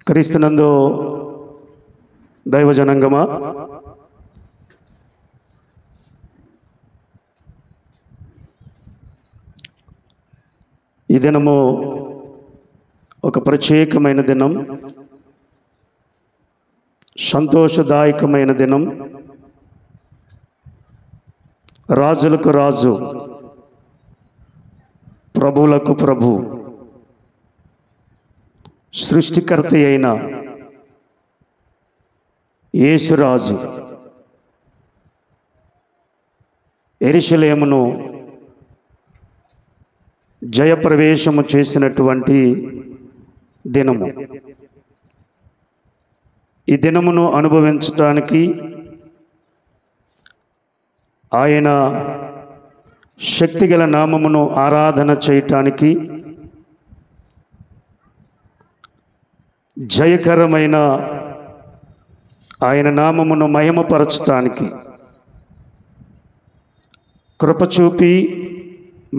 క్రీస్తునందు దైవజనంగమా, ఈ దినము ఒక ప్రత్యేకమైన దినం, సంతోషదాయకమైన దినం. రాజులకు రాజు, ప్రభువులకు ప్రభు, సృష్టికర్త అయిన యేసురాజు యెరూషలేమును జయప్రవేశము చేసినటువంటి దినము. ఈ దినమును అనుభవించటానికి, ఆయన శక్తిగల నామమును ఆరాధన చేయటానికి, జయకరమైన ఆయన నామమును మహిమపరచటానికి కృపచూపి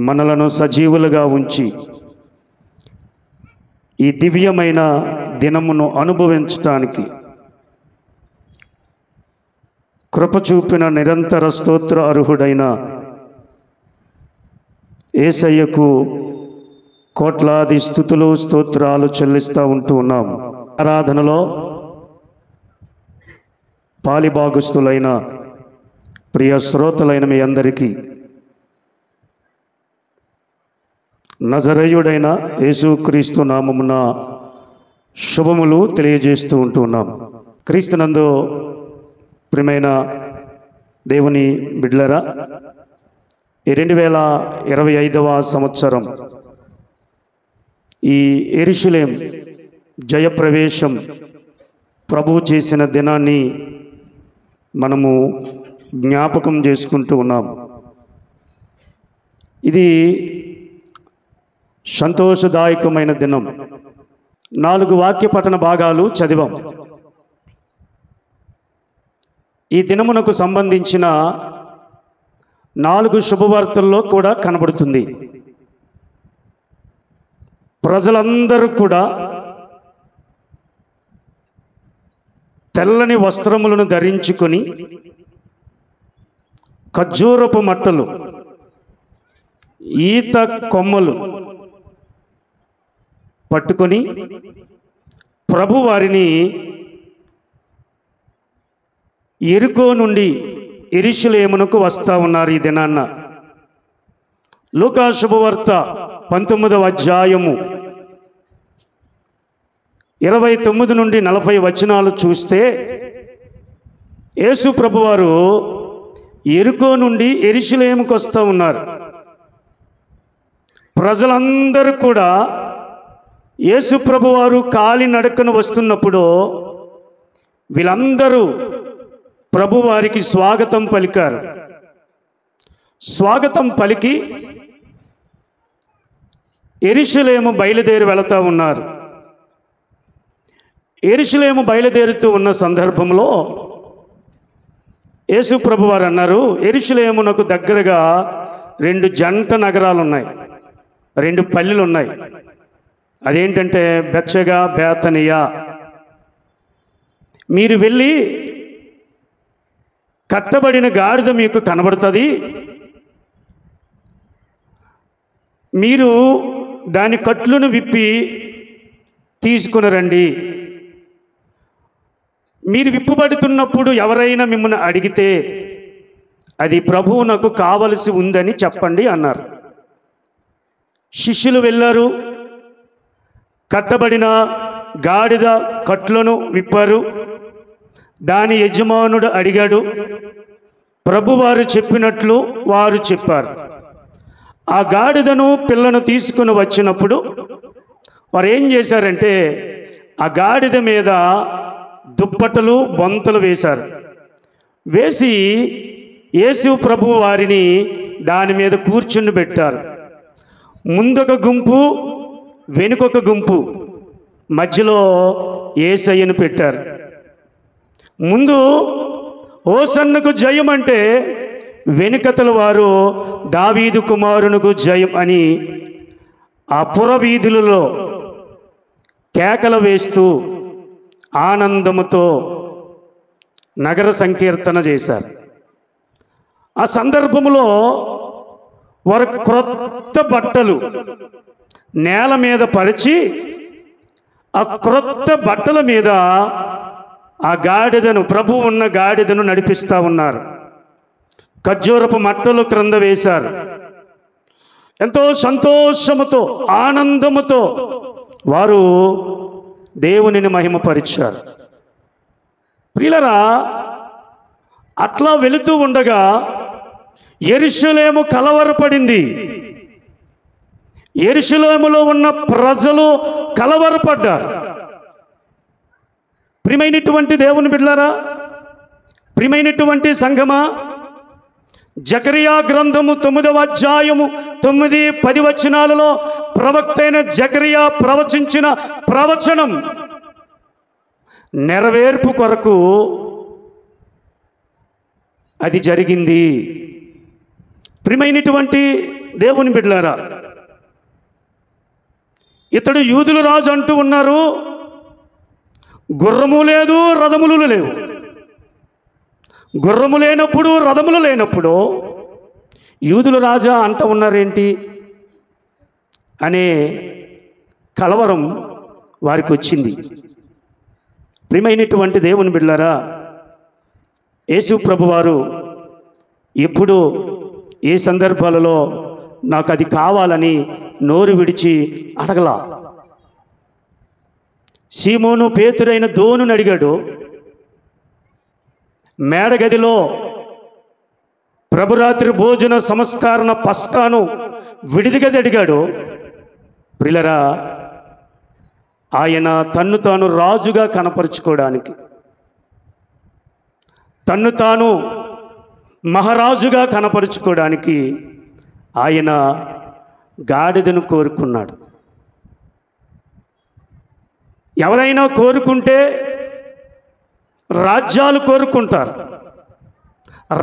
మనలను సజీవులుగా ఉంచి ఈ దివ్యమైన దినమును అనుభవించటానికి కృపచూపిన నిరంతర స్తోత్ర అర్హుడైన యేసయ్యకు కోట్లాది స్తుతులు స్తోత్రాలు చెల్లిస్తూ ఉంటూ ఉన్నాం. ఆరాధనలో పాలిభాగస్తులైన ప్రియ శ్రోతలైన మీ అందరికీ నజరేయుడైన యేసుక్రీస్తు నామమున శుభములు తెలియజేస్తూ ఉంటున్నాం. క్రీస్తునందు ప్రియమైన దేవుని బిడ్డలారా, ఈ 2025వ సంవత్సరం ఈ యెరూషలేం జయప్రవేశం ప్రభువు చేసిన దినాన్ని మనము జ్ఞాపకం చేసుకుంటూ ఉన్నాం. ఇది సంతోషదాయకమైన దినం. 4 వాక్య పఠన భాగాలు చదివాం. ఈ దినమునకు సంబంధించిన 4 శుభవార్తల్లో కూడా కనబడుతుంది. ప్రజలందరూ కూడా తెల్లని వస్త్రములను ధరించుకొని, ఖర్జూరపు మట్టలు, ఈత కొమ్మలు పట్టుకొని ప్రభు వారిని యెరికో నుండి యెరూషలేమునకు వస్తూ ఉన్నారు. ఈ దినాన్న లూకా శుభవార్త 19వ అధ్యాయము 29 నుండి 40 వచనాలు చూస్తే, యేసు ప్రభువారు యెరికో నుండి యెరూషలేముకు వస్తూ ఉన్నారు. ప్రజలందరూ కూడా యేసు ప్రభువారు కాలి నడకను వస్తున్నప్పుడు వీళ్ళందరూ ప్రభువారికి స్వాగతం పలికారు. స్వాగతం పలికి యెరూషలేము బయలుదేరి వెళుతూ ఉన్నారు. యెరూషలేము బయలుదేరుతూ ఉన్న సందర్భంలో యేసు ప్రభువారు అన్నారు, యెరూషలేమునకు దగ్గరగా 2 జంట నగరాలు ఉన్నాయి, 2 పల్లెలు ఉన్నాయి. అదేంటంటే బెత్షెగా, బేతనియా. మీరు వెళ్ళి కట్టబడిన గాడిద మీకు కనబడుతుంది, మీరు దాని కట్లును విప్పి తీసుకుని రండి. మీరు విప్పుబడుతున్నప్పుడు ఎవరైనా మిమ్మల్ని అడిగితే అది ప్రభువు నాకు కావలసి ఉందని చెప్పండి అన్నారు. శిష్యులు వెళ్ళారు, కట్టబడిన గాడిద కట్లను విప్పారు. దాని యజమానుడు అడిగాడు, ప్రభువారు చెప్పినట్లు వారు చెప్పారు. ఆ గాడిదను పిల్లను తీసుకుని వచ్చినప్పుడు వారు ఏం చేశారంటే, ఆ గాడిద మీద దుప్పటలు బొంతలు వేశారు. వేసి యేసు ప్రభు వారిని దాని మీద కూర్చుని పెట్టారు. ముందొక గుంపు, వెనుకొక గుంపు, మధ్యలో యేసయ్యను పెట్టారు. ముందు హోసన్నకు జయం అంటే, వెనుకతల వారు దావీదు కుమారునకు జయం అని ఆ పురవీధులలో కేకలు వేస్తూ ఆనందముతో నగర సంకీర్తన చేశారు. ఆ సందర్భంలో వారు క్రొత్త బట్టలు నేల మీద పరిచి ఆ క్రొత్త బట్టల మీద ఆ గాడిదను, ప్రభు ఉన్న గాడిదను నడిపిస్తూ ఉన్నారు. ఖర్జూరపు మట్టలు క్రింద వేశారు. ఎంతో సంతోషముతో ఆనందముతో వారు దేవునిని మహిమపరిచారు. ప్రియులారా, అట్లా వెళుతూ ఉండగా యెరూషలేము కలవరపడింది. యెరూషలేములో ఉన్న ప్రజలు కలవరపడ్డారు. ప్రియమైనటువంటి దేవుని బిడ్డలారా, ప్రియమైనటువంటి సంఘమా, జకరియా గ్రంథము 9వ అధ్యాయము 9-10 వచనాలలో ప్రవక్త అయిన జకరియా ప్రవచించిన ప్రవచనం నెరవేర్పు కొరకు అది జరిగింది. ప్రియమైనటువంటి దేవుని బిడ్డలారా, ఇతడు యూదుల రాజు అంటూ ఉన్నారు. గుర్రము లేదు, రథములు లేవు. గుర్రము లేనప్పుడు, రథములు లేనప్పుడు యూదుల రాజా అంటూ ఉన్నారేంటి అనే కలవరం వారికి వచ్చింది. ప్రియమైనటువంటి దేవుని బిడ్డలారా, యేసు ప్రభువారు ఎప్పుడు ఏ సందర్భాలలో నాకు అది కావాలని నోరు విడిచి అడగలా. సీమోను పేతురైన దోనుని అడిగాడు. మేడగదిలో ప్రభురాత్రి భోజన సంస్కరణ పస్కాను విడిదిగా అడిగాడు. ప్రియులారా, ఆయన తన్ను తాను రాజుగా కనపరుచుకోవడానికి, తన్ను తాను మహారాజుగా కనపరుచుకోవడానికి ఆయన గాడిదను కోరుకున్నాడు. ఎవరైనా కోరుకుంటే రాజ్యాలు కోరుకుంటారు,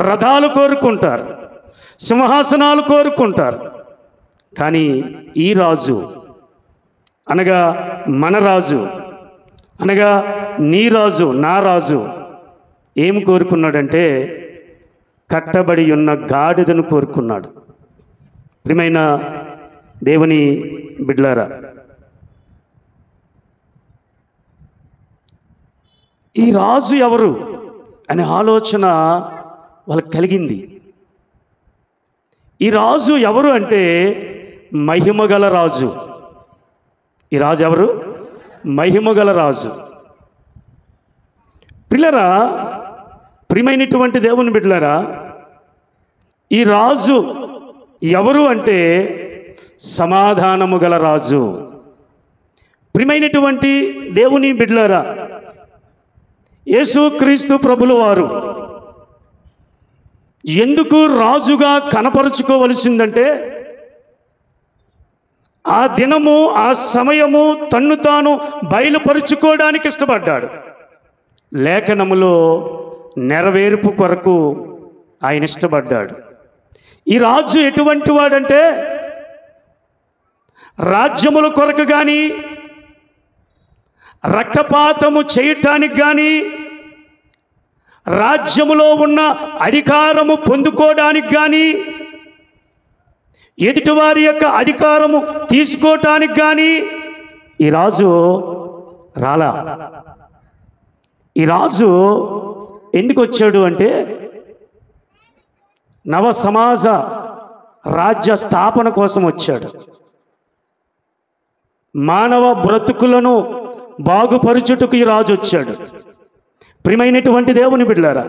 రథాలు కోరుకుంటారు, సింహాసనాలు కోరుకుంటారు. కానీ ఈ రాజు అనగా మన రాజు, అనగా నీ రాజు, నా రాజు ఏం కోరుకున్నాడంటే కట్టబడి ఉన్న గాడిదను కోరుకున్నాడు. ప్రియమైన దేవుని బిడ్డలారా, ఈ రాజు ఎవరు అనే ఆలోచన వాళ్ళకి కలిగింది. ఈ రాజు ఎవరు అంటే మహిమగల రాజు. ఈ రాజు ఎవరు? మహిమగల రాజు. పిల్లరా, ప్రియమైనటువంటి దేవుని బిడ్డలారా, ఈ రాజు ఎవరు అంటే సమాధానము గల రాజు. ప్రియమైనటువంటి దేవుని బిడ్డలారా, యేసుక్రీస్తు ప్రభుల వారు ఎందుకు రాజుగా కనపరుచుకోవలసిందంటే ఆ దినము, ఆ సమయము తన్ను తాను బయలుపరుచుకోవడానికి ఇష్టపడ్డాడు. లేఖనములో నెరవేర్పు కొరకు ఆయన ఇష్టపడ్డాడు. ఈ రాజు ఎటువంటి వాడంటే రాజ్యముల కొరకు కానీ, రక్తపాతము చేయటానికి కానీ, రాజ్యములో ఉన్న అధికారము పొందుకోవడానికి కానీ, ఎదుటివారి యొక్క అధికారము తీసుకోవటానికి కానీ ఈ రాజు రాలా. ఈ రాజు ఎందుకు వచ్చాడు అంటే నవ సమాజ రాజ్య స్థాపన కోసం వచ్చాడు. మానవ బ్రతుకులను బాగుపరుచుటకు ఈ రాజు వచ్చాడు. ప్రియమైనటువంటి దేవుని బిడ్డలారా,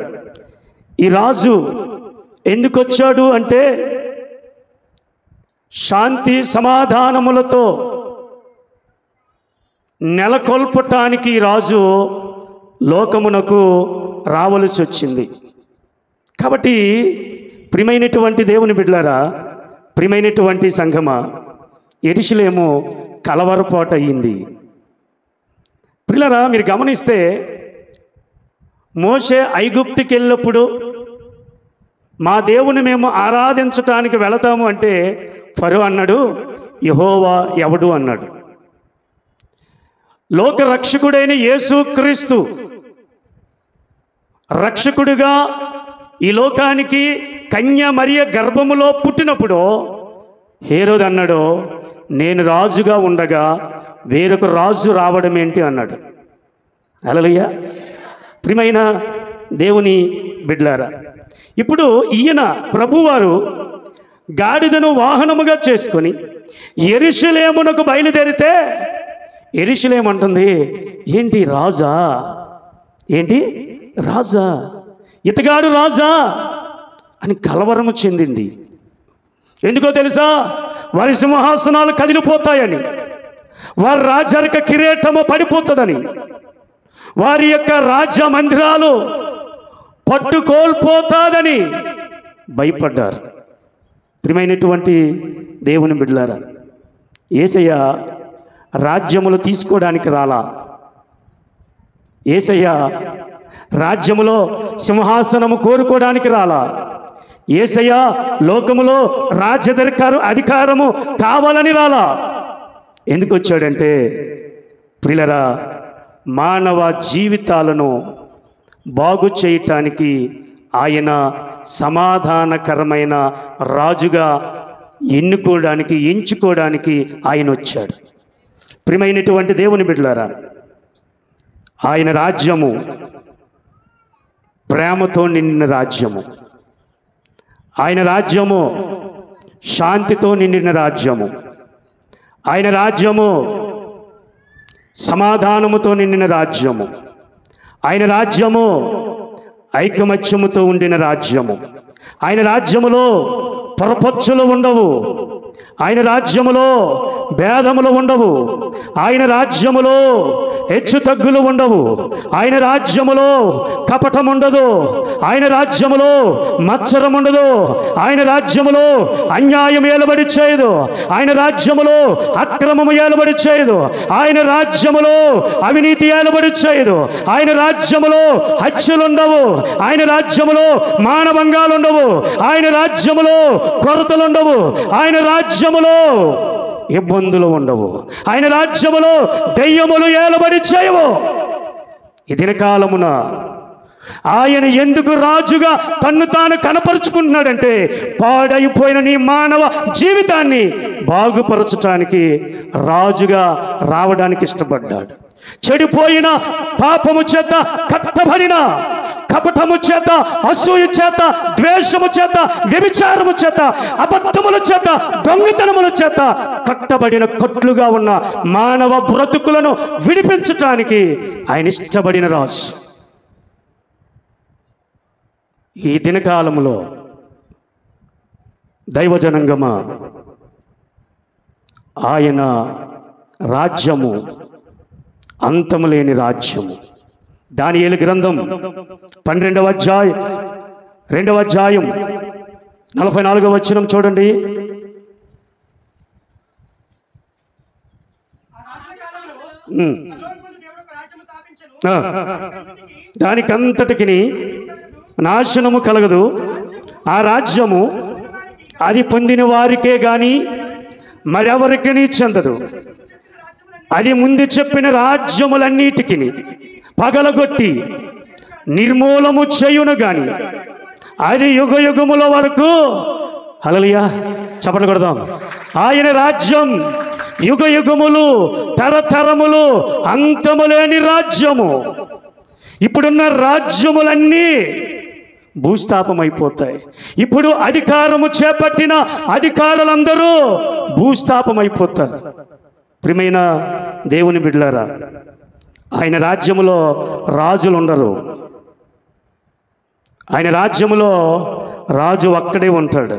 ఈ రాజు ఎందుకు వచ్చాడు అంటే శాంతి సమాధానములతో నెలకొల్పటానికి ఈ రాజు లోకమునకు రావలసి వచ్చింది. కాబట్టి ప్రియమైనటువంటి దేవుని బిడ్డలారా, ప్రియమైనటువంటి సంఘమా, యెరూషలేము కలవరపాటు అయ్యింది. ప్రియులారా, మీరు గమనిస్తే మోషే ఐగుప్తుకి వెళ్ళినప్పుడు మా దేవుని మేము ఆరాధించటానికి వెళతాము అంటే ఫరో అన్నాడు, యెహోవా ఎవడు అన్నాడు. లోక రక్షకుడైన యేసుక్రీస్తు రక్షకుడిగా ఈ లోకానికి కన్య మరియ గర్భములో పుట్టినప్పుడు హేరోదు అన్నాడు, నేను రాజుగా ఉండగా వేరొక రాజు రావడం ఏంటి అన్నాడు. హల్లెలూయా. ప్రియమైన దేవుని బిడ్డలారా, ఇప్పుడు ఈయన ప్రభువారు గాడిదను వాహనముగా చేసుకొని యెరూషలేమునకు బయలుదేరితే యెరూషలేము అంటుంది, ఏంటి రాజా, ఏంటి రాజా, ఇతగాడు రాజా అని కలవరము చెందింది. ఎందుకో తెలుసా? వారి సింహాసనాలు కదిలిపోతాయని, వారి రాజరిక కిరీటము పడిపోతుందని, వారి యొక్క రాజ్య మందిరాలు పట్టుకోల్పోతాదని భయపడ్డారు. ప్రియమైనటువంటి దేవుని బిడ్డలారా, యేసయ్య రాజ్యములు తీసుకోవడానికి రాలా. యేసయ్య రాజ్యములో సింహాసనము కోరుకోవడానికి రాలా. యేసయ్య లోకములో అధికారము కావాలని రాలా. ఎందుకు వచ్చాడంటే, ప్రియులరా, మానవ జీవితాలను బాగు చేయటానికి ఆయన సమాధానకరమైన రాజుగా ఎంచుకోవడానికి ఆయన వచ్చాడు. ప్రియమైనటువంటి దేవుని బిడ్డలారా, ఆయన రాజ్యము ప్రేమతో నిండిన రాజ్యము, ఆయన రాజ్యము శాంతితో నిండిన రాజ్యము, ఆయన రాజ్యము సమాధానముతో నిండిన రాజ్యము, ఆయన రాజ్యము ఐకమత్యముతో ఉండిన రాజ్యము, ఆయన రాజ్యములో పొరపచ్చులు ఉండవు, ఆయన రాజ్యములో భేదములు ఉండవు, ఆయన రాజ్యములో హెచ్చు తగ్గులు ఉండవు, ఆయన రాజ్యములో కపటం ఉండదు, ఆయన రాజ్యములో మత్సరం ఉండదు, ఆయన రాజ్యములో అన్యాయం ఏలబడి చేయదు, ఆయన రాజ్యములో అక్రమము ఏలబడి చేయదు, ఆయన రాజ్యములో అవినీతి ఏలబడి చేయదు, ఆయన రాజ్యములో హత్యలుండవు, ఆయన రాజ్యములో మానభంగాలుండవు, ఆయన రాజ్యములో కొరతలుండవు, ఆయన రాజ్యములో ఇబ్బందులు ఉండవు, ఆయన రాజ్యములో దెయ్యములు ఏలబడి చేయవు. ఈ దినకాలమున ఆయన ఎందుకు రాజుగా తన్ను తాను కనపరుచుకుంటున్నాడంటే, పాడైపోయిన నీ మానవ జీవితాన్ని బాగుపరచటానికి రాజుగా రావడానికి ఇష్టపడ్డాడు. చెడిపోయిన పాపము చేత కట్టబడిన, కపటము చేత, అసూయ చేత, ద్వేషము చేత, వ్యభిచారము చేత, అబద్ధముల చేత, దొంగతనముల చేత కట్టబడిన కొట్లుగా ఉన్న మానవ బ్రతుకులను విడిపించటానికి ఆయన ఇష్టపడిన రాజు. ఈ దినకాలంలో దైవజనంగమా, ఆయన రాజ్యము అంతము లేని రాజ్యము. దానియేలు గ్రంథం 12వ అధ్యాయం 2వ అధ్యాయం 44వ వచనం చూడండి. దానికంతటికి నాశనము కలగదు, ఆ రాజ్యము అది పొందిన వారికే గాని మరెవరికి చెందదు. అది ముందు చెప్పిన రాజ్యములన్నిటికి పగలగొట్టి నిర్మూలము చేయును గాని అది యుగయుగముల వరకు, హల్లెలూయా చప్పట్లు కొడదాం, ఆయన రాజ్యం యుగయుగములు, తరతరములు, అంతము లేని రాజ్యము. ఇప్పుడున్న రాజ్యములన్నీ భూస్థాపమైపోతాయి. ఇప్పుడు అధికారము చేపట్టిన అధికారులందరూ భూస్థాపమైపోతారు. ప్రియమైన దేవుని బిడ్డలారా, ఆయన రాజ్యములో రాజులు ఉండరు. ఆయన రాజ్యములో రాజు ఒక్కడే ఉంటాడు.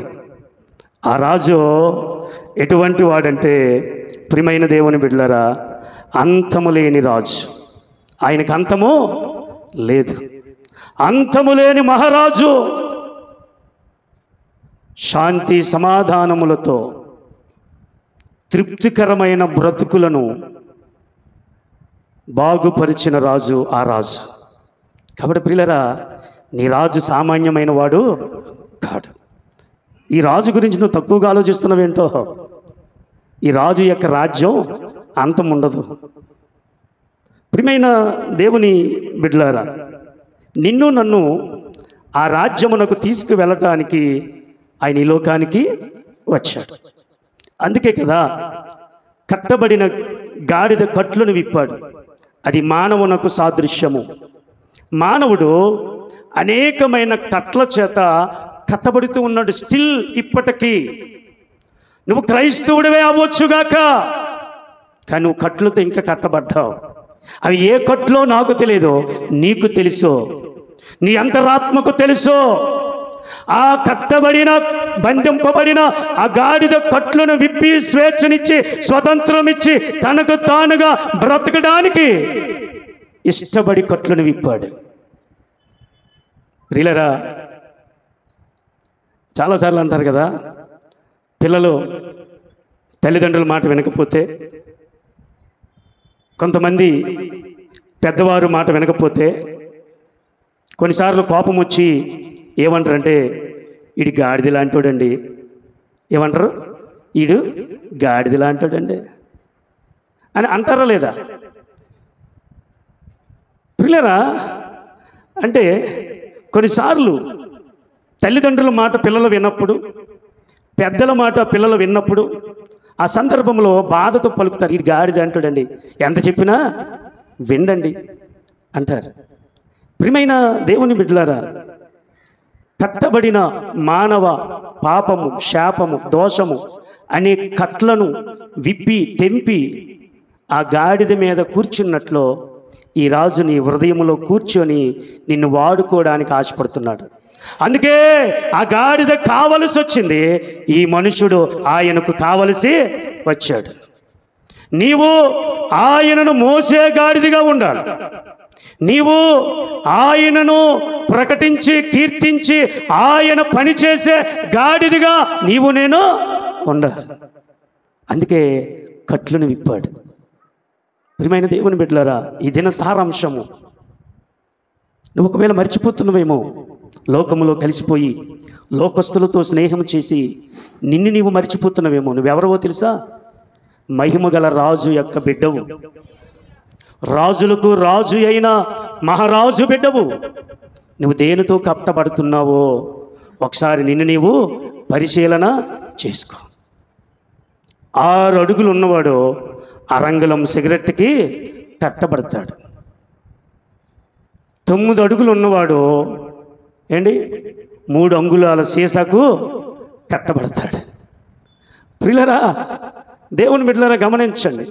ఆ రాజు ఎటువంటి వాడంటే, ప్రియమైన దేవుని బిడ్డలారా, అంతము లేని రాజు. ఆయనకు అంతము లేదు, అంతము లేని మహారాజు. శాంతి సమాధానములతో తృప్తికరమైన బ్రతుకులను బాగుపరిచిన రాజు ఆ రాజు. కాబట్టి ప్రియులరా, నీ రాజు సామాన్యమైన వాడు కాడు. ఈ రాజు గురించి నువ్వు తక్కువగా ఆలోచిస్తున్నావేంటో. ఈ రాజు యొక్క రాజ్యం అంతం ఉండదు. ప్రియమైన దేవుని బిడ్డలారా, నిన్ను నన్ను ఆ రాజ్యమునకు తీసుకువెళ్ళటానికి ఆయన ఈ లోకానికి వచ్చాడు. అందుకే కదా కట్టబడిన గాడిద కట్లను విప్పాడు. అది మానవునకు సాదృశ్యము. మానవుడు అనేకమైన కట్ల చేత కట్టబడుతూ ఉన్నాడు. స్టిల్ ఇప్పటికీ నువ్వు క్రైస్తవుడివే అవ్వచ్చుగాక, కానీ నువ్వు కట్లతో ఇంకా కట్టబడ్డావు. అవి ఏ కట్లో నాకు తెలియదు, నీకు తెలుసు, నీ అంతరాత్మకు తెలుసు. ఆ కట్టబడిన బంధింపబడిన ఆ గాడిద కట్లను విప్పి స్వేచ్ఛనిచ్చి స్వతంత్రం ఇచ్చి తనకు తానుగా బ్రతకడానికి ఇష్టపడి కట్లను విప్పాడు. ప్రియులారా, చాలాసార్లు అంటారు కదా, పిల్లలు తల్లిదండ్రుల మాట వినకపోతే, కొంతమంది పెద్దవారు మాట వినకపోతే కొన్నిసార్లు కోపం వచ్చి ఏమంటారంటే, ఈడు గాడిద లాంటోడండి. ఏమంటారు? ఈడు గాడిద లాంటోడండి అని అంటారా లేదా? పిల్లరా, అంటే కొన్నిసార్లు తల్లిదండ్రుల మాట పిల్లలు విన్నప్పుడు, పెద్దల మాట పిల్లలు విన్నప్పుడు ఆ సందర్భంలో బాధతో పలుకుతారు, ఇది గాడిద అంటాడండి, ఎంత చెప్పినా వినండి అంటారు. ప్రియమైన దేవుని బిడ్డలారా, కట్టబడిన మానవ పాపము, శాపము, దోషము అనే కట్లను విప్పి తెంపి ఆ గాడిద మీద కూర్చున్నట్లు ఈ రాజు నీ హృదయంలో కూర్చొని నిన్ను వాడుకోవడానికి ఆశపడుతున్నాడు. అందుకే ఆ గాడిద కావలసి వచ్చింది, ఈ మనుషుడు ఆయనకు కావలసి వచ్చాడు. నీవు ఆయనను మోసే గాడిదగా ఉండాలి. నీవు ఆయనను ప్రకటించి కీర్తించి ఆయన పనిచేసే గాడిదిగా నీవు నేను ఉండాలి. అందుకే కట్లను విప్పాడు. ప్రియమైన దేవుని బిడ్డలారా, ఈ దిన సారాంశము, నువ్వు ఒకవేళ మర్చిపోతున్నావేమో, లోకములో కలిసిపోయి లోకస్తులతో స్నేహం చేసి నిన్ను నీవు మర్చిపోతున్నావేమో. నువ్వెవరవో తెలుసా? మహిమగల రాజు యొక్క బిడ్డవు, రాజులకు రాజు అయిన మహారాజు బిడ్డవు. నువ్వు దేనితో కట్టబడుతున్నావో ఒకసారి నిన్ను నీవు పరిశీలన చేసుకో. 6 అడుగులు ఉన్నవాడు అరంగుళం సిగరెట్కి కట్టబడతాడు. 9 అడుగులు ఉన్నవాడు 3 అంగుళాల సీసాకు కట్టబడతాడు. ప్రియులారా, దేవుని బిడ్డలారా, గమనించండి.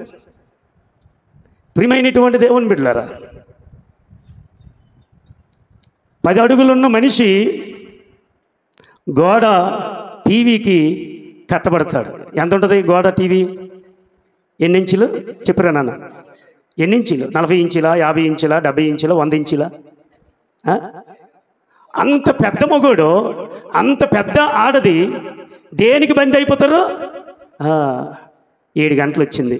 ప్రియమైనటువంటి దేవుని బిడ్డలారా, 10 అడుగులున్న మనిషి గోడ టీవీకి కట్టబడతాడు. ఎంత ఉంటుంది గోడ టీవీ? ఎన్ని ఇంచులు చెప్పరా నాన్న? ఎన్ని ఇంచులు? 40 ఇంచులా, 50 ఇంచులా, 70 ఇంచులా, 100 ఇంచులా? అంత పెద్ద మొగోడు, అంత పెద్ద ఆడది దేనికి బందీ అయిపోతారు? 7 గంటలు వచ్చింది.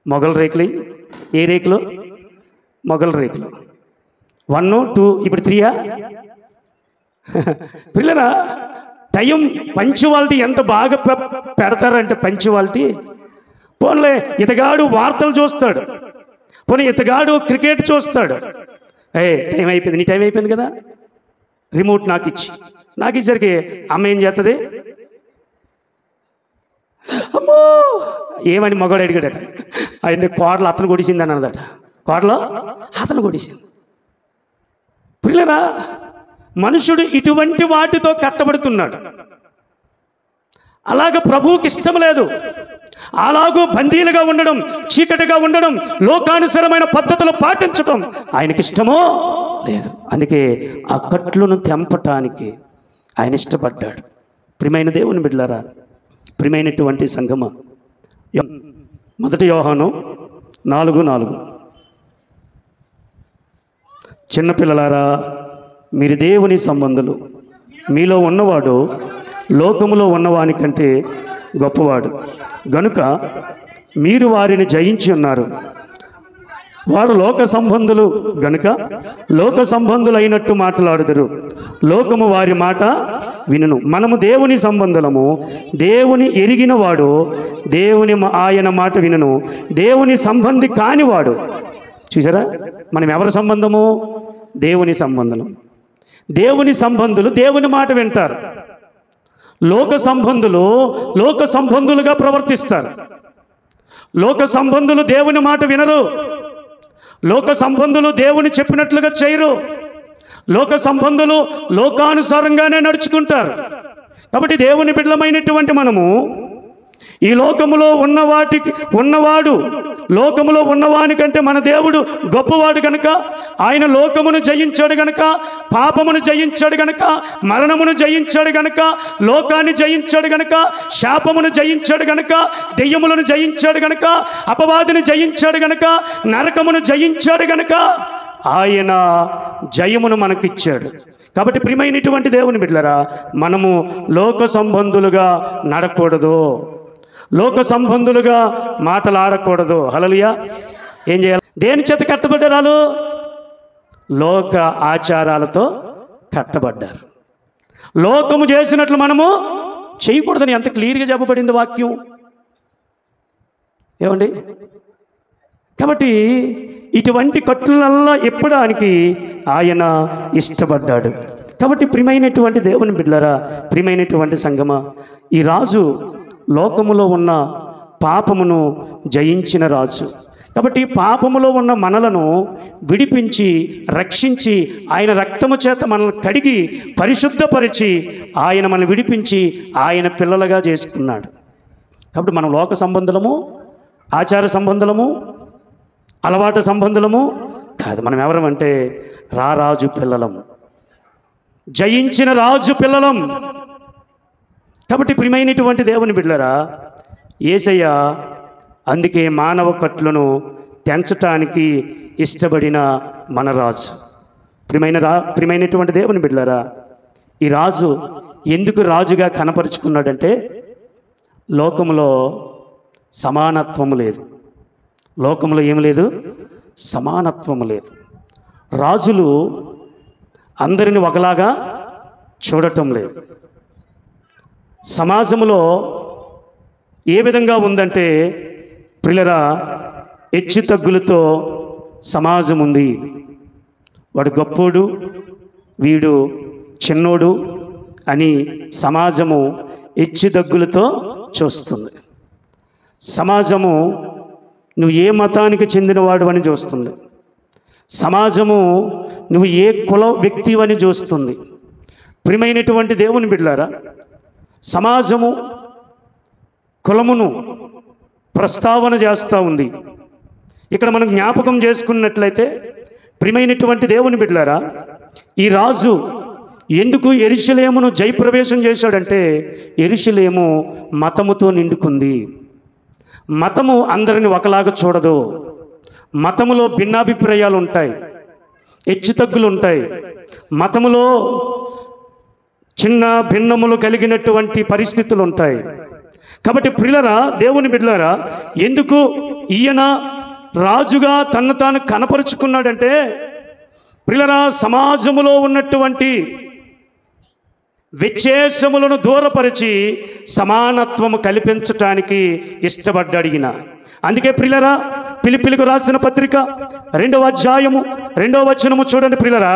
మొగల రేకులు. ఏ రేకులు? మొగల రేకులు. 1, 2, ఇప్పుడు 3. పిల్లరా, టైం పంచువాలిటీ ఎంత బాగా పెడతారంటే, పంచువాలిటీ. పోన్లే, ఇతగాడు వార్తలు చూస్తాడు, పోనీ ఇతగాడు క్రికెట్ చూస్తాడు. టైం అయిపోయింది, నీ టైం అయిపోయింది కదా, రిమోట్ నాకు ఇచ్చరికి అమ్మ ఏం చేస్తుంది? అమ్మో ఏమని మగవాడు అడిగాడట. ఆయన కోడలు అతను కొడిసింది అని అన్నదట. కోడలో అతను కొడిసింది. పిల్లరా, మనుషుడు ఇటువంటి వాటితో కట్టబడుతున్నాడు. అలాగ ప్రభువుకి ఇష్టం లేదు. అలాగూ బందీలుగా ఉండడం, చీకటిగా ఉండడం, లోకానుసరమైన పద్ధతులు పాటించడం ఆయనకి ఇష్టమో లేదు. అందుకే ఆ కట్లను తెంపటానికి ఆయన ఇష్టపడ్డాడు. ప్రియమైన దేవుని బిడ్డలారా, ప్రియమైనటువంటి సంగమ, 1 యోహాను 4:4, చిన్నపిల్లలారా, మీరు దేవుని సంబంధులు, మీలో ఉన్నవాడు లోకములో ఉన్నవాని కంటే గొప్పవాడు గనుక మీరు వారిని జయించి ఉన్నారు. వారు లోక సంబంధులు గనుక లోక సంబంధులైనట్టు మాట్లాడుదురు, లోకము వారి మాట వినును. మనము దేవుని సంబంధులము, దేవుని ఎరిగిన వాడు ఆయన మాట వినును. దేవుని సంబంధి కానివాడు చూసారా, మనం ఎవరి సంబంధము? దేవుని సంబంధం. దేవుని సంబంధులు దేవుని మాట వింటారు. లోక సంబంధులు లోక సంబంధులుగా ప్రవర్తిస్తారు. లోక సంబంధులు దేవుని మాట వినరు. లోక సంబంధులు దేవుని చెప్పినట్లుగా చేయరు. లోక సంబంధులు లోకానుసారంగానే నడుచుకుంటారు. కాబట్టి దేవుని బిడ్డలమైనటువంటి మనము ఈ లోకములో ఉన్నవాడు లోకములో ఉన్నవానికంటే మన దేవుడు గొప్పవాడు గనుక, ఆయన లోకమును జయించాడు గనుక, పాపమును జయించాడు గనుక, మరణమును జయించాడు గనుక, లోకాన్ని జయించాడు గనుక, శాపమును జయించాడు గనుక, దెయ్యములను జయించాడు గనుక, అపవాదిని జయించాడు గనుక, నరకమును జయించాడు గనుక ఆయన జయమును మనకిచ్చాడు. కాబట్టి ప్రియమైనటువంటి దేవుని బిడ్డలారా, మనము లోక సంబంధులుగా నడకూడదు, లోక సంబంధులుగా మాటలాడకూడదు. హల్లెలూయా. ఏం చేయాలి? దేని చేత కట్టబడ్డారు? లోక ఆచారాలతో కట్టబడ్డారు. లోకము చేసినట్లు మనము చేయకూడదని ఎంత క్లియర్గా చెప్పబడింది వాక్యం. ఏమండి? కాబట్టి ఇటువంటి కట్టులల్లా ఎప్పడానికి ఆయన ఇష్టపడ్డాడు. కాబట్టి ప్రియమైనటువంటి దేవుని బిడ్డలారా, ప్రియమైనటువంటి సంగమా, ఈ రాజు లోకములో ఉన్న పాపమును జయించిన రాజు. కాబట్టి పాపములో ఉన్న మనలను విడిపించి రక్షించి ఆయన రక్తము చేత మనల్ని కడిగి పరిశుద్ధపరిచి ఆయన మనల్ని విడిపించి ఆయన పిల్లలుగా చేసుకున్నాడు. కాబట్టి మనం లోక సంబంధులము, ఆచార సంబంధులము, అలవాటు సంబంధులము కాదు. మనం ఎవరమంటే రారాజు పిల్లలం, జయించిన రాజు పిల్లలం. కాబట్టి ప్రియమైనటువంటి దేవుని బిడ్డలారా, యేసయ్య అందుకే మానవ కట్లను తెంచటానికి ఇష్టపడిన మన రాజు. ప్రియమైనటువంటి దేవుని బిడ్డలారా, ఈ రాజు ఎందుకు రాజుగా కనపరుచుకున్నాడంటే లోకములో సమానత్వము లేదు. లోకంలో ఏమి లేదు? సమానత్వము లేదు. రాజులు అందరిని ఒకలాగా చూడటం లేదు. సమాజంలో ఏ విధంగా ఉందంటే ప్రియులరా, హెచ్చు తగ్గులతో సమాజం ఉంది. వాడు గొప్పోడు, వీడు చిన్నోడు అని సమాజము హెచ్చు తగ్గులతో చూస్తుంది. సమాజము నువ్వు ఏ మతానికి చెందినవాడు అని చూస్తుంది. సమాజము నువ్వు ఏ కుల వ్యక్తివని చూస్తుంది. ప్రియమైనటువంటి దేవుని బిడ్డలారా, సమాజము కులమును ప్రస్తావన చేస్తూ ఉంది. ఇక్కడ మనం జ్ఞాపకం చేసుకున్నట్లయితే ప్రియమైనటువంటి దేవుని బిడ్డలారా, ఈ రాజు ఎందుకు యెరూషలేమును జయప్రవేశం చేశాడంటే యెరూషలేము మతముతో నిండుకుంది. మతము అందరిని ఒకలాగా చూడదు. మతములో భిన్నాభిప్రాయాలు ఉంటాయి, హెచ్చు తగ్గులు ఉంటాయి. మతములో చిన్న భిన్నములు కలిగినటువంటి పరిస్థితులు ఉంటాయి. కాబట్టి ప్రియులరా, దేవుని బిడ్డలారా, ఎందుకు ఈయన రాజుగా తన్ను తాను కనపరుచుకున్నాడంటే ప్రియులరా, సమాజములో ఉన్నటువంటి వ్యత్యాసములను దూరపరిచి సమానత్వము కల్పించటానికి ఇష్టపడ్డాడు ఈయన. అందుకే ప్రియులరా, ఫిలిప్పీయులకు రాసిన పత్రిక 2వ అధ్యాయము 2వ వచనము చూడండి ప్రియులరా.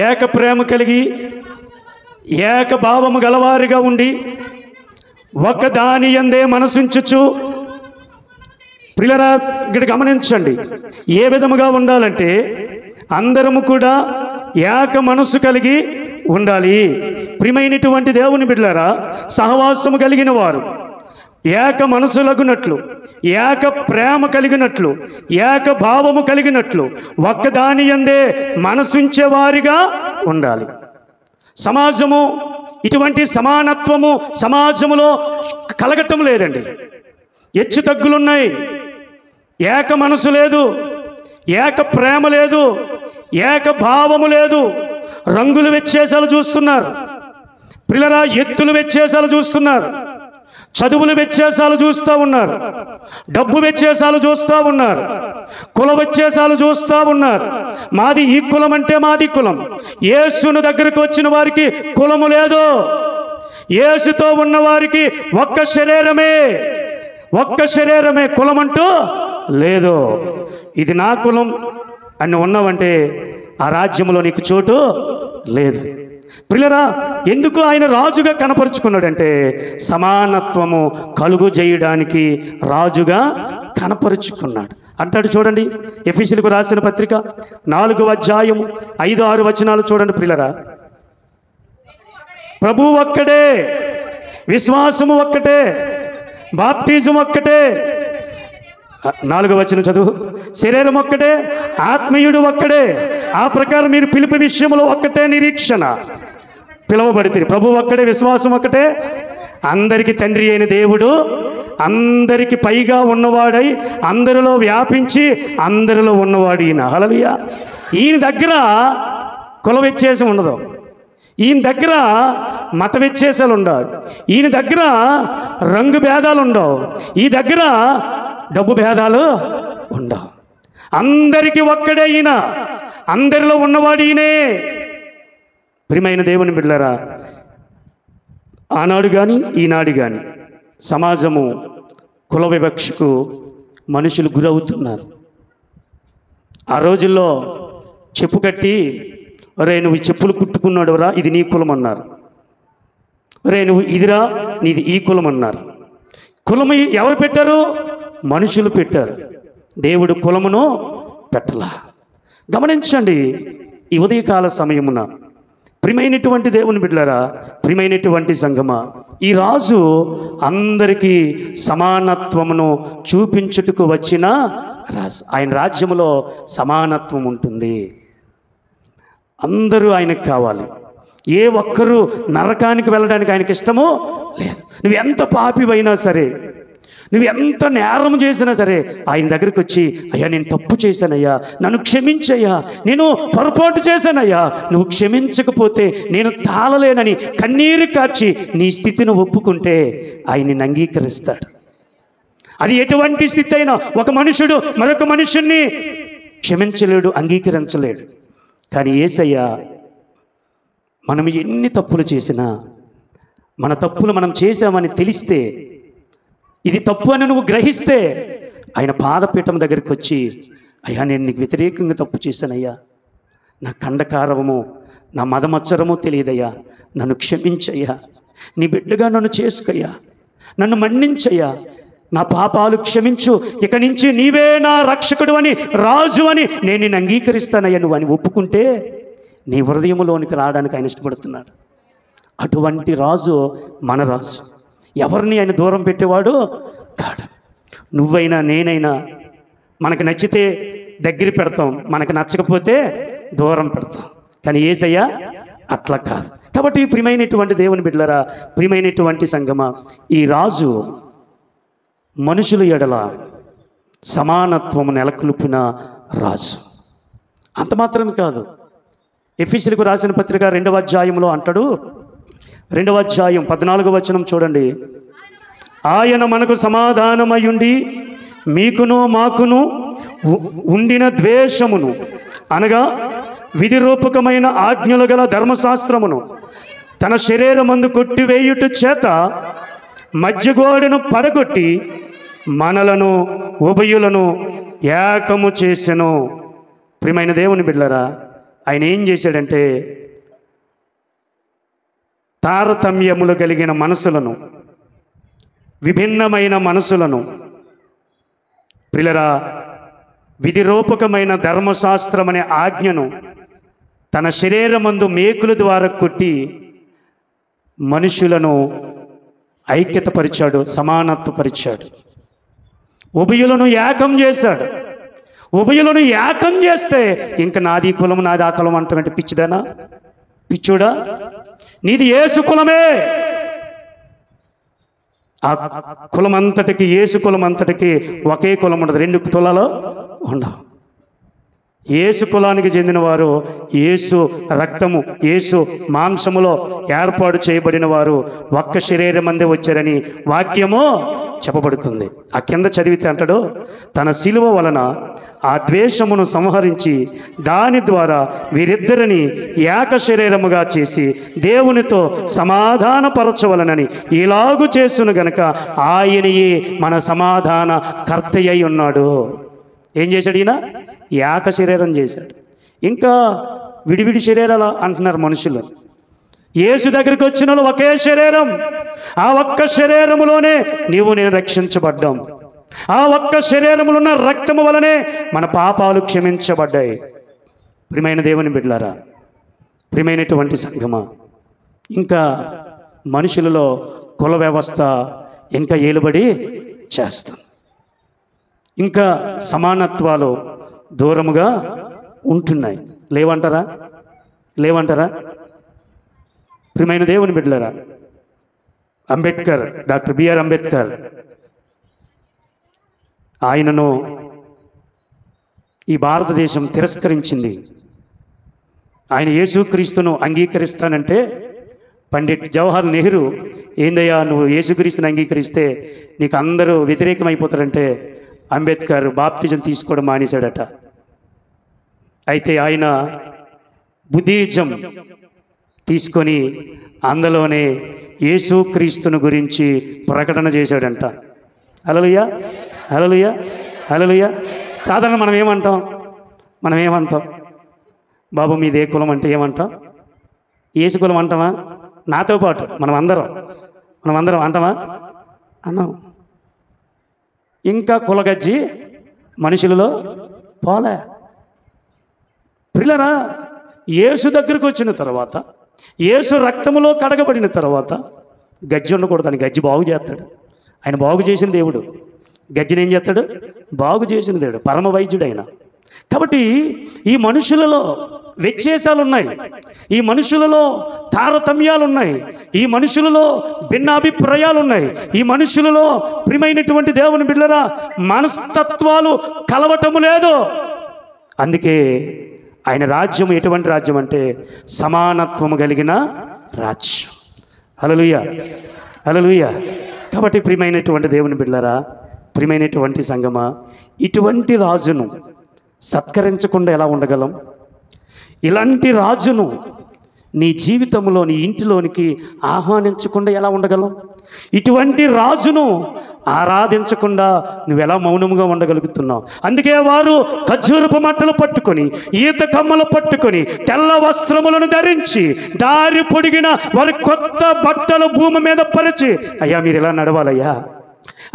ఏక ప్రేమ కలిగి ఏక భావము గలవారిగా ఉండి ఒక దాని యందే మనసుంచుచు. ప్రియులరా, ఇక్కడ గమనించండి, ఏ విధముగా ఉండాలంటే అందరము కూడా ఏక మనసు కలిగి ఉండాలి. ప్రియమైనటువంటి దేవుని బిడ్డలారా, సహవాసము కలిగిన వారు ఏక మనసులగునట్లు, ఏక ప్రేమ కలిగినట్లు, ఏక భావము కలిగినట్లు ఒక్కదాని యందే మనసుంచేవారిగా ఉండాలి. సమాజము ఇటువంటి సమానత్వము సమాజములో కలగటం లేదండి. హెచ్చు తగ్గులున్నాయి, ఏక మనసు లేదు, ఏక ప్రేమ లేదు, ఏక భావము లేదు. రంగులు వ్యత్యాసాలు చూస్తున్నారు ప్రియులరా, ఎత్తులు వ్యత్యాసాలు చూస్తున్నారు, చదువులు వ్యత్యాసాలు చూస్తూ ఉన్నారు, డబ్బు వ్యత్యాసాలు చూస్తూ ఉన్నారు, కుల వ్యత్యాసాలు చూస్తూ ఉన్నారు. మాది ఈ కులం అంటే మాది కులం. యేసును దగ్గరకు వచ్చిన వారికి కులము లేదు. యేసుతో ఉన్నవారికి ఒక్క శరీరమే కులం అంటూ లేదు. ఇది నా కులం అని ఉన్నావంటే ఆ రాజ్యంలో నీకు చోటు లేదు. ప్రియులారా, ఎందుకు ఆయన రాజుగా కనపరుచుకున్నాడంటే సమానత్వము కలుగు చేయడానికి రాజుగా కనపరుచుకున్నాడు అంటాడు. చూడండి, ఎఫెసీయులకు రాసిన పత్రిక 4వ అధ్యాయము 5-6 వచనాలు చూడండి. ప్రియులారా, ప్రభువు ఒక్కడే, విశ్వాసము ఒక్కటే, బాప్టిజం ఒక్కటే. 4వ వచనం చదువు. శరీరం ఒక్కటే, ఆత్మీయుడు ఒక్కడే, ఆ ప్రకారం మీరు పిలుపు విషయంలో ఒక్కటే నిరీక్షణ పిలువబడితే. ప్రభు ఒక్కడే, విశ్వాసం ఒక్కటే, అందరికీ తండ్రి అయిన దేవుడు అందరికి పైగా ఉన్నవాడై అందరిలో వ్యాపించి అందరిలో ఉన్నవాడు ఈయన. హల్లెలూయా. ఈయన దగ్గర కుల వ్యత్యాసం ఉండదు, ఈయన దగ్గర మత వ్యత్యాసాలు ఉండవు, ఈయన దగ్గర రంగు భేదాలు ఉండవు, ఈ దగ్గర డబ్బు భేదాలు ఉండవు. అందరికీ ఒక్కడే ఈయన, అందరిలో ఉన్నవాడు ఈయనే. ప్రియమైన దేవుని బిడ్డలారా, ఆనాడు కానీ ఈనాడు కానీ సమాజము కుల వివక్షకు మనుషులు గురవుతున్నారు. ఆ రోజుల్లో చెప్పు కట్టి, ఒరే నువ్వు చెప్పులు కుట్టుకున్నాడు రా, ఇది నీ కులం అన్నారు. ఒరే నువ్వు ఇదిరా, నీది ఈ కులం అన్నారు. కులము ఎవరు పెట్టారు? మనుషులు పెట్టారు. దేవుడు కులమును పెట్టలా. గమనించండి, ఈ ఉదయకాల సమయమున ప్రియమైనటువంటి దేవుని బిడ్డలారా, ప్రియమైనటువంటి సంగమా, ఈ రాజు అందరికీ సమానత్వమును చూపించుటకు వచ్చిన రాజు. ఆయన రాజ్యములో సమానత్వం ఉంటుంది. అందరూ ఆయనకు కావాలి. ఏ ఒక్కరూ నరకానికి వెళ్ళడానికి ఆయనకి ఇష్టమో లేదు. నువ్వు ఎంత పాపివైనా సరే, నువ్వు ఎంత నేరం చేసినా సరే ఆయన దగ్గరికి వచ్చి, అయ్యా నేను తప్పు చేశానయ్యా, నన్ను క్షమించయ్యా, నేను పొరపాటు చేశానయ్యా, నువ్వు క్షమించకపోతే నేను తాళలేనని కన్నీరు కార్చి నీ స్థితిని ఒప్పుకుంటే ఆయన నిన్ను అంగీకరిస్తాడు. అది ఎటువంటి స్థితి అయినా. ఒక మనుషుడు మరొక మనుషుణ్ణి క్షమించలేడు, అంగీకరించలేడు. కానీ యేసయ్య మనం ఎన్ని తప్పులు చేసినా, మన తప్పులు మనం చేశామని తెలిస్తే, ఇది తప్పు అని నువ్వు గ్రహిస్తే ఆయన పాదపీఠం దగ్గరికి వచ్చి, అయ్యా నేను నీకు వ్యతిరేకంగా తప్పు చేశానయ్యా, నా కండకారవము నా మదమచ్చరము తెలియదయ్యా, నన్ను క్షమించయ్యా, నీ బిడ్డగా నన్ను చేసుకయ్యా, నన్ను మన్నించయ్యా, నా పాపాలు క్షమించు, ఇక నుంచి నీవే నా రక్షకుడు అని, రాజు అని నేను నిన్ను అంగీకరిస్తానయ్యా నువ్వు అని ఒప్పుకుంటే నీ హృదయంలోనికి రావడానికి ఆయన ఇష్టపడుతున్నాడు. అటువంటి రాజు మన రాజు. ఎవరిని ఆయన దూరం పెట్టేవాడు కాడు. నువ్వైనా నేనైనా మనకు నచ్చితే దగ్గర పెడతాం, మనకు నచ్చకపోతే దూరం పెడతాం. కానీ యేసయ్య అట్లా కాదు. కాబట్టి ప్రియమైనటువంటి దేవుని బిడ్డలారా, ప్రియమైనటువంటి సంగమా, ఈ రాజు మనుషుల ఎడల సమానత్వము నెలకొల్పిన రాజు. అంత మాత్రమే కాదు, ఎఫెసీయులకు రాసిన పత్రిక 2వ అధ్యాయంలో అంటాడు, 2వ అధ్యాయం 14వ వచనం చూడండి. ఆయన మనకు సమాధానమయ్యుండి మీకును మాకును ఉండిన ద్వేషమును, అనగా విధిరూపకమైన ఆజ్ఞలు గల ధర్మశాస్త్రమును తన శరీరమందు కొట్టివేయుట చేత మధ్యగోడను పడగొట్టి మనలను ఉభయులను ఏకము చేసెను. ప్రియమైన దేవుని బిడ్డలారా, ఆయన ఏం చేశాడంటే తారతమ్యములు కలిగిన మనసులను, విభిన్నమైన మనసులను, ప్రియులారా విధిరూపకమైన ధర్మశాస్త్రం అనే ఆజ్ఞను తన శరీరమందు మేకుల ద్వారా కొట్టి మనుషులను ఐక్యతపరిచాడు, సమానత్వపరిచాడు, ఉభయులను ఏకం చేశాడు. ఉభయులను ఏకం చేస్తే ఇంకా నాది కులం నాది ఆ కులం అంటామంటే పిచ్చిదానా, పిచ్చుడా? నీది యేసు కులమే. ఆ కులం అంతటికి, యేసు కులం అంతటికి ఒకే కులం ఉండదు, 2 కులాలు ఉండవు. యేసు కులానికి చెందిన వారు యేసు రక్తము, యేసు మాంసములో ఏర్పాటు చేయబడిన వారు ఒక్క శరీరం అందే వచ్చారని వాక్యము చెప్పబడుతుంది. ఆ కింద చదివితే అంటాడు, తన శిలువ వలన ఆ ద్వేషమును సంహరించి దాని ద్వారా వీరిద్దరిని ఏక శరీరముగా చేసి దేవునితో సమాధానపరచవలనని ఇలాగు చేసును గనక ఆయనయే మన సమాధాన కర్త అయి ఉన్నాడు. ఏం చేశాడు ఈయన? ఏక శరీరం చేశాడు. ఇంకా విడివిడి శరీరాలు అంటున్నారు మనుషులు. యేసు దగ్గరికి వచ్చిన వాళ్ళు ఒకే శరీరం. ఆ ఒక్క శరీరములోనే నీవు నేను రక్షించబడ్డాం. ఆ ఒక్క శరీరములో ఉన్న రక్తము వలనే మన పాపాలు క్షమించబడ్డాయి. ప్రియమైన దేవుని బిడ్డలారా, ప్రియమైనటువంటి సంఘమా, ఇంకా మనుషులలో కుల వ్యవస్థ ఇంకా ఏలుబడి చేస్తుంది. ఇంకా సమానత్వాలు దూరముగా ఉంటున్నాయి. లేవంటారా? లేవంటారా? ప్రియమైన దేవుని బిడ్డలారా, అంబేద్కర్, డాక్టర్ బిఆర్ అంబేద్కర్, ఆయనను ఈ భారతదేశం తిరస్కరించింది. ఆయన యేసుక్రీస్తును అంగీకరిస్తానంటే పండిట్ జవహర్ నెహ్రూ, ఏందయ్యా నువ్వు యేసుక్రీస్తుని అంగీకరిస్తే నీకు అందరూ వ్యతిరేకమైపోతారంటే అంబేద్కర్ బాప్తిజం తీసుకోవడం మానేశాడట. అయితే ఆయన బుద్ధిజం తీసుకొని అందులోనే యేసుక్రీస్తుని గురించి ప్రకటన చేశాడంట. హల్లెలూయా, హల్లెలూయా, హల్లెలూయా. సాధారణ మనం ఏమంటాం? బాబు మీదే కులం అంటే ఏమంటాం? యేసు కులం అంటామా? నాతో పాటు మనం అందరం అంటామా? అన్నాం. ఇంకా కులగజ్జి మనుషులలో పోలే. ప్రియులారా, యేసు దగ్గరకు వచ్చిన తర్వాత, యేసు రక్తములో కడగబడిన తర్వాత గజ్జి ఉండకూడదు అని గజ్జి బాగు చేస్తాడు. ఆయన బాగు చేసిన దేవుడు. గజ్జిని ఏం చేస్తాడు? బాగు చేసిన దేవుడు, పరమ వైద్యుడు ఆయన. కాబట్టి ఈ మనుషులలో వ్యత్యాసాలు ఉన్నాయి, ఈ మనుషులలో తారతమ్యాలు ఉన్నాయి, ఈ మనుషులలో భిన్నాభిప్రాయాలు ఉన్నాయి, ఈ మనుషులలో ప్రియమైనటువంటి దేవుని బిడ్డలారా మనస్తత్వాలు కలవటము లేదు. అందుకే ఆయన రాజ్యం ఎటువంటి రాజ్యం అంటే సమానత్వము కలిగిన రాజ్యం. హల్లెలూయా, హల్లెలూయా. కాబట్టి ప్రియమైనటువంటి దేవుని బిడ్డలారా, ప్రియమైనటువంటి సంగమా, ఇటువంటి రాజును సత్కరించకుండా ఎలా ఉండగలం? ఇలాంటి రాజును నీ జీవితంలో, నీ ఇంటిలోనికి ఆహ్వానించకుండా ఎలా ఉండగలం? ఇటువంటి రాజును ఆరాధించకుండా నువ్వెలా మౌనముగా ఉండగలుగుతున్నావు? అందుకే వారు ఖర్జూరపు మట్టలు పట్టుకొని, ఈత కమ్మలు పట్టుకొని, తెల్ల వస్త్రములను ధరించి, దారి పొడిగిన వారి కొత్త బట్టలు భూమి మీద పరిచి, అయ్యా మీరు ఇలా నడవాలయ్యా,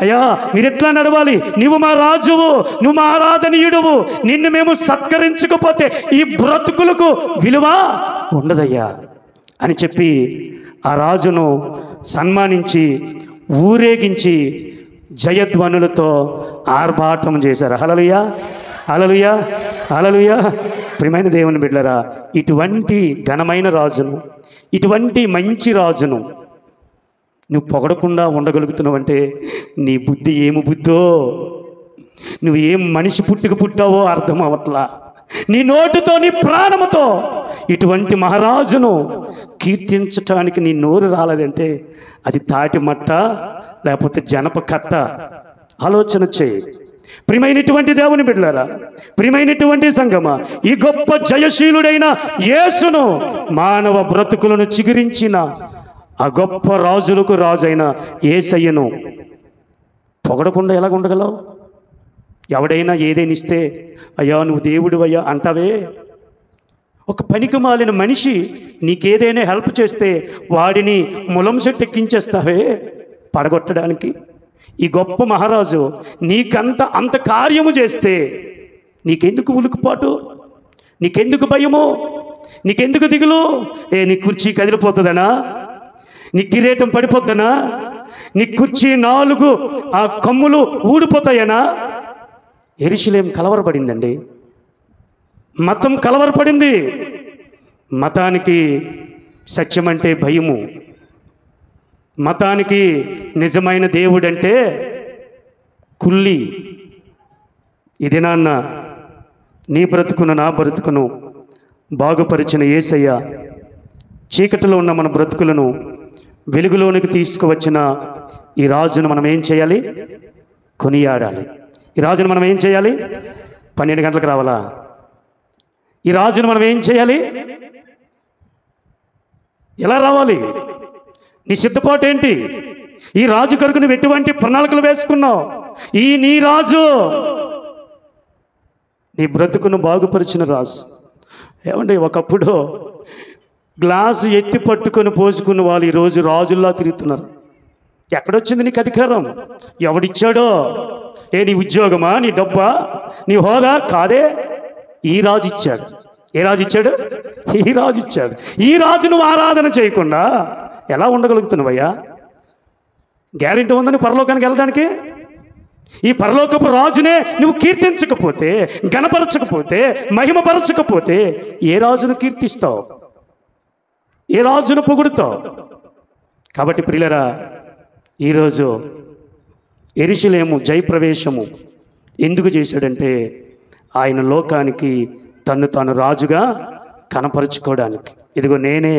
అయ్యా మీరు ఎట్లా నడవాలి, నువ్వు మా రాజువు, నువ్వు మా ఆరాధనీయుడువు, నిన్ను మేము సత్కరించకపోతే ఈ బ్రతుకులకు విలువ ఉండదయ్యా అని చెప్పి ఆ రాజును సన్మానించి ఊరేగించి జయధ్వనులతో ఆర్భాటం చేశారు. హల్లెలూయా, హల్లెలూయా, హల్లెలూయా. ప్రియమైన దేవుని బిడ్డలారా, ఇటువంటి ఘనమైన రాజును, ఇటువంటి మంచి రాజును నువ్వు పొగడకుండా ఉండగలుగుతున్నావంటే నీ బుద్ధి ఏమి బుద్ధో, నువ్వు ఏం మనిషి పుట్టావో అర్థం అవట్లా. నీ నోటితో, నీ ప్రాణముతో ఇటువంటి మహారాజును కీర్తించటానికి నీ నోరు రాలేదంటే అది తాటి మట్ట లేకపోతే జనప కట్ట. ఆలోచన చేయి. ప్రియమైనటువంటి దేవుని బిడ్డలారా, ప్రియమైనటువంటి సంగమా, ఈ గొప్ప జయశీలుడైన యేసును మానవ బ్రతుకులను చిగురించిన ఆ గొప్ప రాజులకు రాజైన యేసయ్యను పొగడకుండా ఎలాగ ఉండగలవు? ఎవడైనా ఏదైనా ఇస్తే అయ్యా నువ్వు దేవుడు అయ్యా అంటావే. ఒక పనికి మాలిన మనిషి నీకేదైనా హెల్ప్ చేస్తే వాడిని ములం చెట్టు ఎక్కించేస్తావే పడగొట్టడానికి. ఈ గొప్ప మహారాజు అంత కార్యము చేస్తే నీకెందుకు ఉలుకుపాటు, నీకెందుకు భయము, నీకెందుకు దిగులు? నీ కుర్చీ కదిలిపోతుందనా, నీ కిరీటం పడిపోద్దనా, నీ కుర్చీ 4 ఆ కమ్ములు ఊడిపోతాయనా? యెరూషలేము కలవరపడిందండి, మతం కలవరపడింది. మతానికి సత్యం అంటే భయము, మతానికి నిజమైన దేవుడంటే కుల్లి. ఇది నాన్న నీ బ్రతుకును నా బ్రతుకును బాగుపరిచిన యేసయ్య చీకటిలో ఉన్న మన బ్రతుకులను వెలుగులోనికి తీసుకువచ్చిన ఈ రాజును మనం ఏం చేయాలి? కొనియాడాలి. ఈ రాజును మనం ఏం చేయాలి? 12 గంటలకు రావాలా? ఈ రాజును మనం ఏం చేయాలి? ఎలా రావాలి? నీ సిద్ధపాటు ఏంటి? ఈ రాజు కొరకు నువ్వు ఎటువంటి ప్రణాళికలు వేసుకున్నావు? ఈ నీ రాజు నీ బ్రతుకును బాగుపరిచిన రాజు. ఏమండి, ఒకప్పుడు గ్లాసు ఎత్తి పట్టుకొని పోసుకున్న వాళ్ళు ఈరోజు రాజుల్లా తిరుగుతున్నారు. ఎక్కడొచ్చింది నీకు అధికారం? ఎవడిచ్చాడో? నీ ఉద్యోగమా? నీ డబ్బా? నీ హోదా? కాదే, ఈ రాజు ఇచ్చాడు. ఏ రాజు ఇచ్చాడు? ఈ రాజు ఇచ్చాడు. ఈ రాజు నువ్వు ఆరాధన చేయకుండా ఎలా ఉండగలుగుతున్నావయ్యా? గ్యారెంటీ ఉందని పరలోకానికి వెళ్ళడానికి? ఈ పరలోకపు రాజునే నువ్వు కీర్తించకపోతే, గణపరచకపోతే, మహిమపరచకపోతే ఏ రాజును కీర్తిస్తావు? ఏ రాజును పొగుడుతావు? కాబట్టి ప్రియులరా, ఈరోజు యెరూషలేము జయప్రవేశము ఎందుకు చేశాడంటే ఆయన లోకానికి తను తాను రాజుగా కనపరుచుకోవడానికి. ఇదిగో నేనే